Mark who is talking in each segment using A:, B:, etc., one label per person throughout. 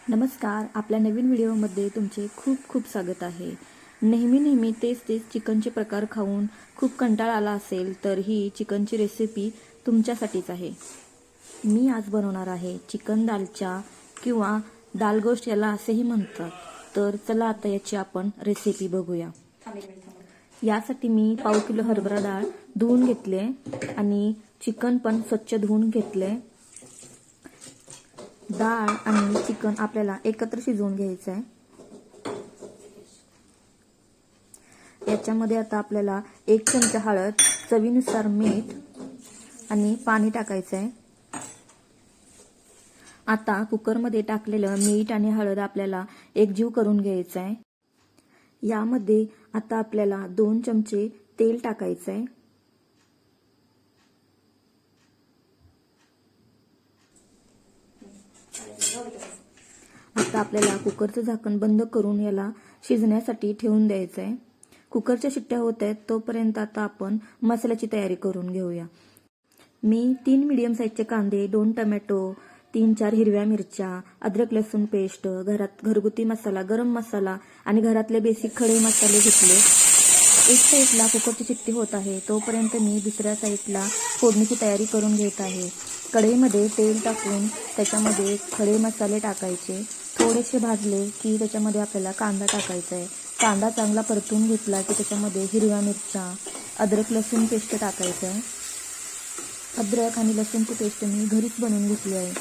A: नमस्कार. आपल्या नवीन व्हिडिओमध्ये तुमचे खूप खूप स्वागत आहे. नेहमी तेच चिकनचे प्रकार खाऊन खूप कंटाळा आला असेल तर ही चिकनची रेसिपी तुमच्यासाठीच आहे. मी आज बनवणार आहे चिकन दालचा किंवा दाल गोश्त याला असेही म्हणतात. तर चला आता याची आपण रेसिपी बघूया. यासाठी मी पाव किलो हरभरा डाळ धुवून घेतले आणि चिकन पण स्वच्छ धुवून घेतले. डाळ आणि चिकन आपल्याला एकत्र शिजवून घ्यायचं आहे. याच्यामध्ये आता आपल्याला 1 चमचा हळद, चवीनुसार मीठ आणि पाणी टाकायचं आहे. आता कुकरमध्ये टाकलेलं मीठ आणि हळद आपल्याला एकजीव करून घ्यायचं आहे. यामध्ये आता आपल्याला 2 चमचे तेल टाकायचं आहे. आता आपल्याला कुकरचं झाकण बंद करून याला शिजण्यासाठी ठेवून द्यायचं आहे. कुकरच्या शिट्ट्या होत आहेत तोपर्यंत आता आपण मसाल्याची तयारी करून घेऊया. मी 3 मीडियम साईजचे कांदे, 2 टोमॅटो, 3-4 हिरव्या मिरच्या, अद्रक लसूण पेस्ट, घरगुती मसाला, गरम मसाला आणि घरातले बेसिक खडे मसाले घेतले. एक साईडला कुकरची शिट्टी होत आहे तोपर्यंत मी दुसऱ्या साईडला फोडणीची तयारी करून घेत आहे. कढईमध्ये तेल टाकून त्याच्यामध्ये खडे मसाले टाकायचे. थोडेसे भाजले की त्याच्यामध्ये आपल्याला कांदा टाकायचा आहे. कांदा चांगला परतून घेतला की त्याच्यामध्ये हिरव्या मिरच्या, अद्रक लसूण पेस्ट टाकायचं आहे. अद्रक आणि लसूणची पेस्ट मी घरीच बनवून घेतली आहे.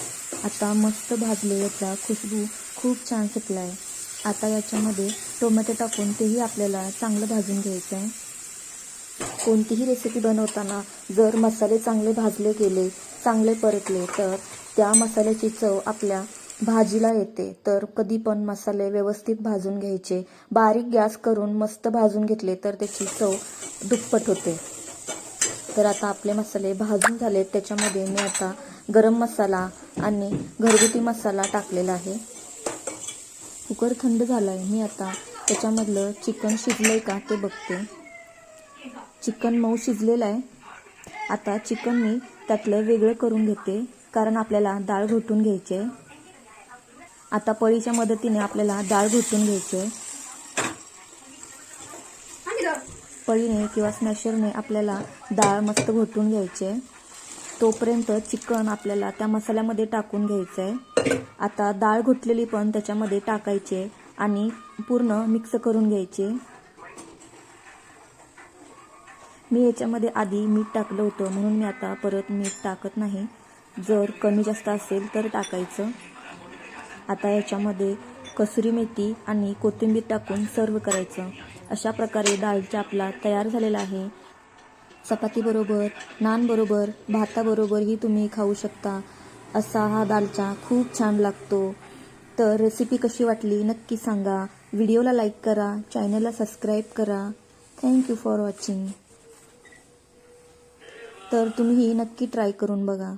A: आता मस्त भाजले, याचा खुशबू खूप छान सुटला आहे. आता याच्यामध्ये टोमॅटो टाकून तेही आपल्याला चांगलं भाजून घ्यायचं आहे. कोणतीही रेसिपी बनवताना जर मसाले चांगले भाजले गेले, चांगले परतले तर त्या मसाल्याची चव आपल्या भाजीला येते. तर कधी पण मसाले व्यवस्थित भाजून घ्यायचे. बारीक गॅस करून मस्त भाजून घेतले तर त्याची चव दुप्पट होते. तर आता आपले मसाले भाजून झालेत. त्याच्यामध्ये मी आता गरम मसाला आणि घरगुती मसाला टाकलेला आहे. कुकर थंड झाला आहे. मी आता त्याच्यामधलं चिकन शिजलंय का ते बघते. चिकन मऊ शिजलेलं आहे. आता चिकन मी त्यातलं वेगळं करून घेते कारण आपल्याला डाळ घोटून घ्यायची आहे. आता पळीच्या मदतीने आपल्याला डाळ घोटून घ्यायची आहे. पळीने किंवा स्मॅशरने आपल्याला डाळ मस्त घोटून घ्यायची आहे. तोपर्यंत चिकन आपल्याला त्या मसाल्यामध्ये टाकून घ्यायचं आहे. आता डाळ घोटलेली पण त्याच्यामध्ये टाकायची आणि पूर्ण मिक्स करून घ्यायचे. मी याच्यामध्ये आधी मीठ टाकलं होतं म्हणून मी आता परत मीठ टाकत नाही. जर कमी जास्त असेल तर टाकायचं. आता याच्यामध्ये कसुरी मेथी आणि कोथिंबीर टाकून सर्व करायचं. अशा प्रकारे दालचा आपला तयार झालेला आहे. चपातीबरोबर, नानबरोबर, भाताबरोबरही तुम्ही खाऊ शकता. असा हा दालचा खूप छान लागतो. तर रेसिपी कशी वाटली नक्की सांगा. व्हिडिओला लाईक करा, चॅनलला सबस्क्राईब करा. Thank you for watching. तर तुम्ही नक्की ट्राय करून बघा.